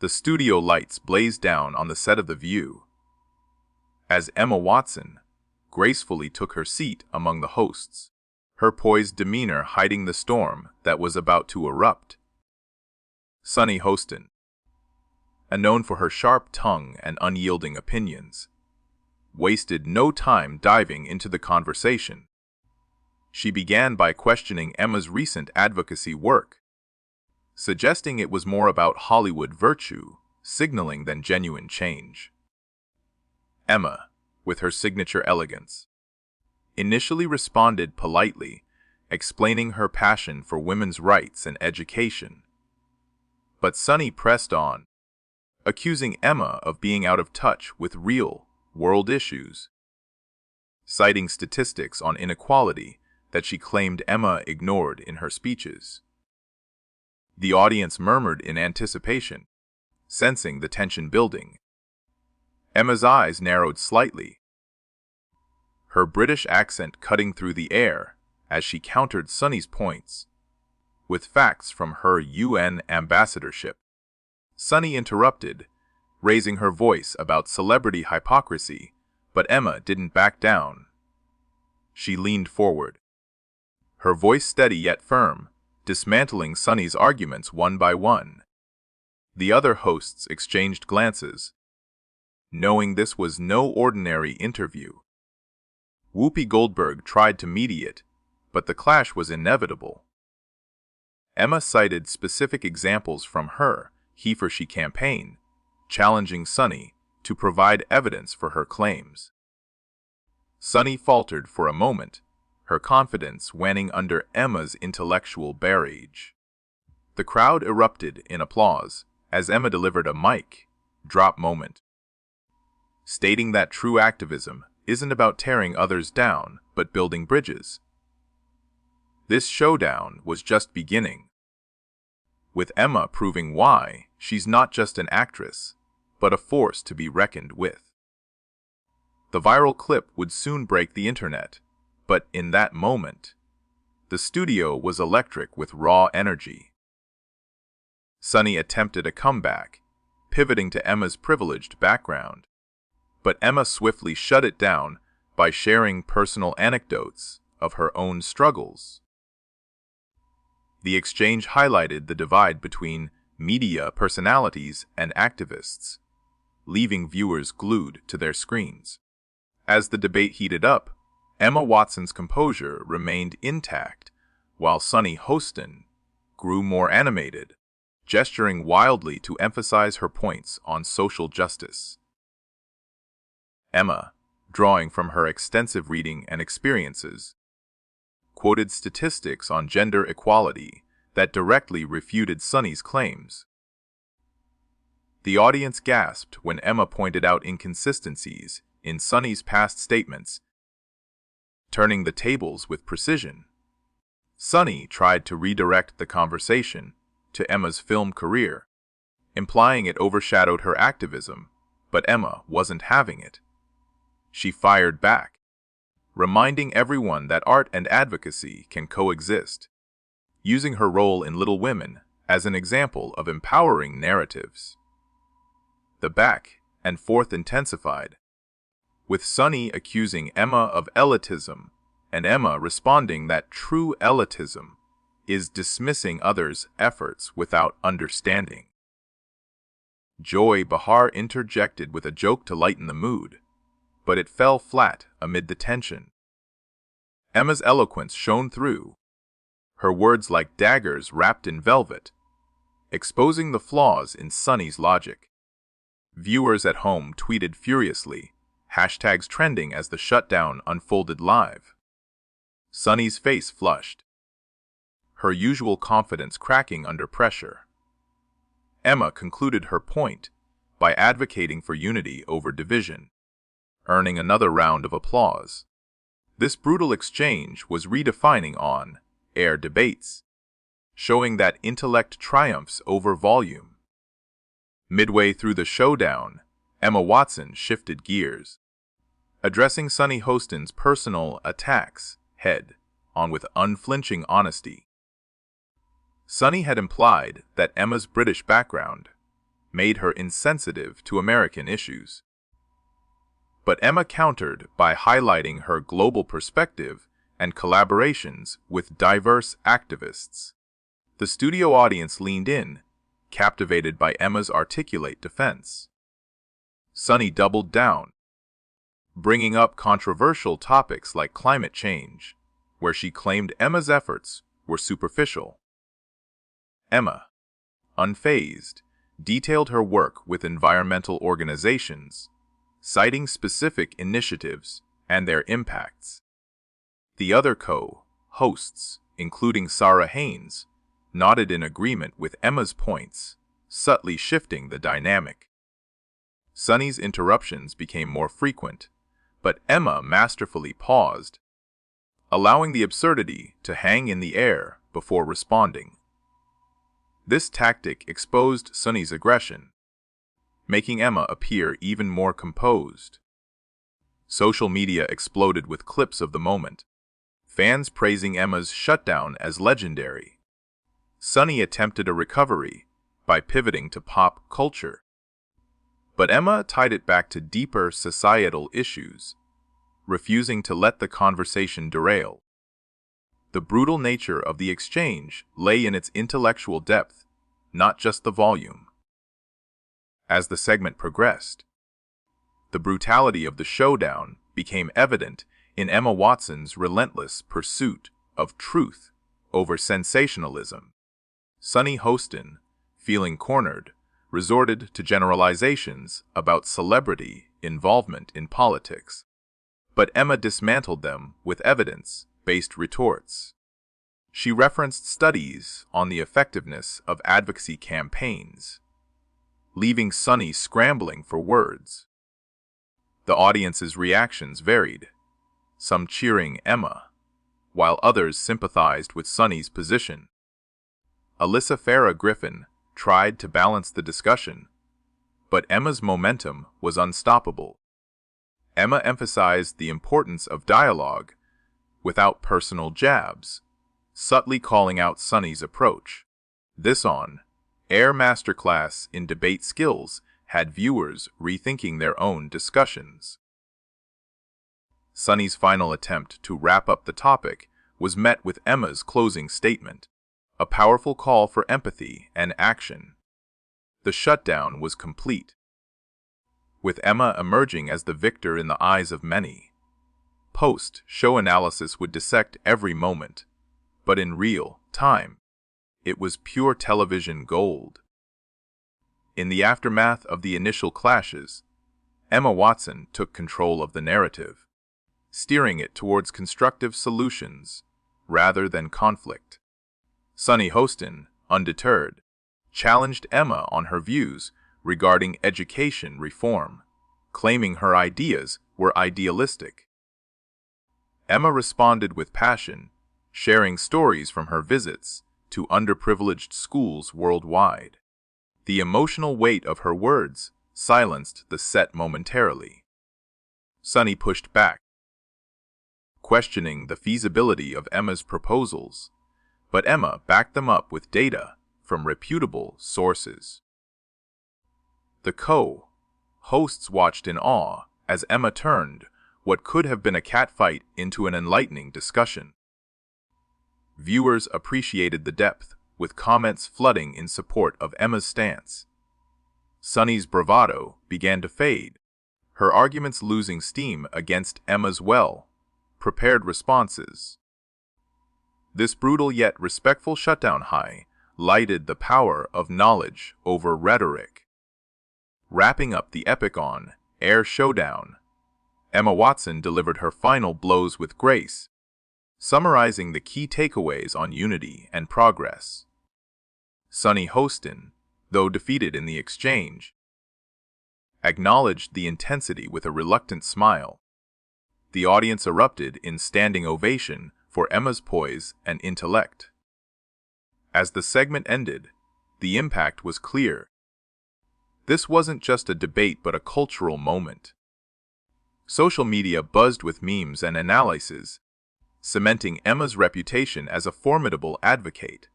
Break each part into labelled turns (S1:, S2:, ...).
S1: The studio lights blazed down on the set of The View, as Emma Watson gracefully took her seat among the hosts, her poised demeanor hiding the storm that was about to erupt. Sunny Hostin, known for her sharp tongue and unyielding opinions, wasted no time diving into the conversation. She began by questioning Emma's recent advocacy work, suggesting it was more about Hollywood virtue signaling than genuine change. Emma, with her signature elegance, initially responded politely, explaining her passion for women's rights and education. But Sunny pressed on, accusing Emma of being out of touch with real, world issues, citing statistics on inequality that she claimed Emma ignored in her speeches. The audience murmured in anticipation, sensing the tension building. Emma's eyes narrowed slightly, her British accent cutting through the air as she countered Sunny's points with facts from her UN ambassadorship. Sunny interrupted, raising her voice about celebrity hypocrisy, but Emma didn't back down. She leaned forward, her voice steady yet firm, dismantling Sunny's arguments one by one. The other hosts exchanged glances, knowing this was no ordinary interview. Whoopi Goldberg tried to mediate, but the clash was inevitable. Emma cited specific examples from her he-for-she campaign, challenging Sunny to provide evidence for her claims. Sunny faltered for a moment, her confidence waning under Emma's intellectual barrage. The crowd erupted in applause as Emma delivered a mic drop moment, stating that true activism isn't about tearing others down, but building bridges. This showdown was just beginning, with Emma proving why she's not just an actress, but a force to be reckoned with. The viral clip would soon break the internet, but in that moment, the studio was electric with raw energy. Sunny attempted a comeback, pivoting to Emma's privileged background, but Emma swiftly shut it down by sharing personal anecdotes of her own struggles. The exchange highlighted the divide between media personalities and activists, leaving viewers glued to their screens. As the debate heated up, Emma Watson's composure remained intact, while Sunny Hostin grew more animated, gesturing wildly to emphasize her points on social justice. Emma, drawing from her extensive reading and experiences, quoted statistics on gender equality that directly refuted Sunny's claims. The audience gasped when Emma pointed out inconsistencies in Sunny's past statements, turning the tables with precision. Sunny tried to redirect the conversation to Emma's film career, implying it overshadowed her activism, but Emma wasn't having it. She fired back, reminding everyone that art and advocacy can coexist, using her role in Little Women as an example of empowering narratives. The back and forth intensified, with Sunny accusing Emma of elitism and Emma responding that true elitism is dismissing others' efforts without understanding. Joy Behar interjected with a joke to lighten the mood, but it fell flat amid the tension. Emma's eloquence shone through, her words like daggers wrapped in velvet, exposing the flaws in Sunny's logic. Viewers at home tweeted furiously, hashtags trending as the shutdown unfolded live. Sunny's face flushed, her usual confidence cracking under pressure. Emma concluded her point by advocating for unity over division, earning another round of applause. This brutal exchange was redefining on-air debates, showing that intellect triumphs over volume. Midway through the showdown, Emma Watson shifted gears, addressing Sunny Hostin's personal attacks head-on with unflinching honesty. Sunny had implied that Emma's British background made her insensitive to American issues. But Emma countered by highlighting her global perspective and collaborations with diverse activists. The studio audience leaned in, captivated by Emma's articulate defense. Sunny doubled down, bringing up controversial topics like climate change, where she claimed Emma's efforts were superficial. Emma, unfazed, detailed her work with environmental organizations, citing specific initiatives and their impacts. The other co-hosts, including Sarah Haynes, nodded in agreement with Emma's points, subtly shifting the dynamic. Sunny's interruptions became more frequent, but Emma masterfully paused, allowing the absurdity to hang in the air before responding. This tactic exposed Sunny's aggression, making Emma appear even more composed. Social media exploded with clips of the moment, fans praising Emma's shutdown as legendary. Sunny attempted a recovery by pivoting to pop culture, but Emma tied it back to deeper societal issues, refusing to let the conversation derail. The brutal nature of the exchange lay in its intellectual depth, not just the volume. As the segment progressed, the brutality of the showdown became evident in Emma Watson's relentless pursuit of truth over sensationalism. Sunny Hostin, feeling cornered, resorted to generalizations about celebrity involvement in politics. But Emma dismantled them with evidence-based retorts. She referenced studies on the effectiveness of advocacy campaigns, leaving Sunny scrambling for words. The audience's reactions varied, some cheering Emma, while others sympathized with Sunny's position. Alyssa Farah Griffin tried to balance the discussion, but Emma's momentum was unstoppable. Emma emphasized the importance of dialogue without personal jabs, subtly calling out Sunny's approach. This on-air masterclass in debate skills had viewers rethinking their own discussions. Sunny's final attempt to wrap up the topic was met with Emma's closing statement, a powerful call for empathy and action. The shutdown was complete, with Emma emerging as the victor in the eyes of many. Post-show analysis would dissect every moment, but in real time, it was pure television gold. In the aftermath of the initial clashes, Emma Watson took control of the narrative, steering it towards constructive solutions rather than conflict. Sunny Hostin, undeterred, challenged Emma on her views regarding education reform, claiming her ideas were idealistic. Emma responded with passion, sharing stories from her visits to underprivileged schools worldwide. The emotional weight of her words silenced the set momentarily. Sunny pushed back, questioning the feasibility of Emma's proposals, but Emma backed them up with data from reputable sources. The co-hosts watched in awe as Emma turned what could have been a catfight into an enlightening discussion. Viewers appreciated the depth, with comments flooding in support of Emma's stance. Sunny's bravado began to fade, her arguments losing steam against Emma's well-prepared responses. This brutal yet respectful shutdown highlighted the power of knowledge over rhetoric. Wrapping up the epic on-air showdown, Emma Watson delivered her final blows with grace, summarizing the key takeaways on unity and progress. Sunny Hostin, though defeated in the exchange, acknowledged the intensity with a reluctant smile. The audience erupted in standing ovation for Emma's poise and intellect. As the segment ended, the impact was clear. This wasn't just a debate but a cultural moment. Social media buzzed with memes and analyses, cementing Emma's reputation as a formidable advocate.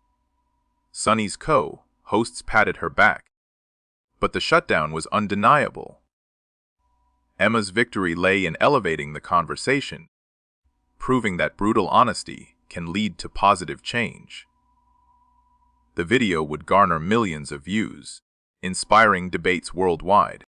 S1: Sunny's co-hosts patted her back, But the shutdown was undeniable. Emma's victory lay in elevating the conversation, proving that brutal honesty can lead to positive change. The video would garner millions of views, inspiring debates worldwide.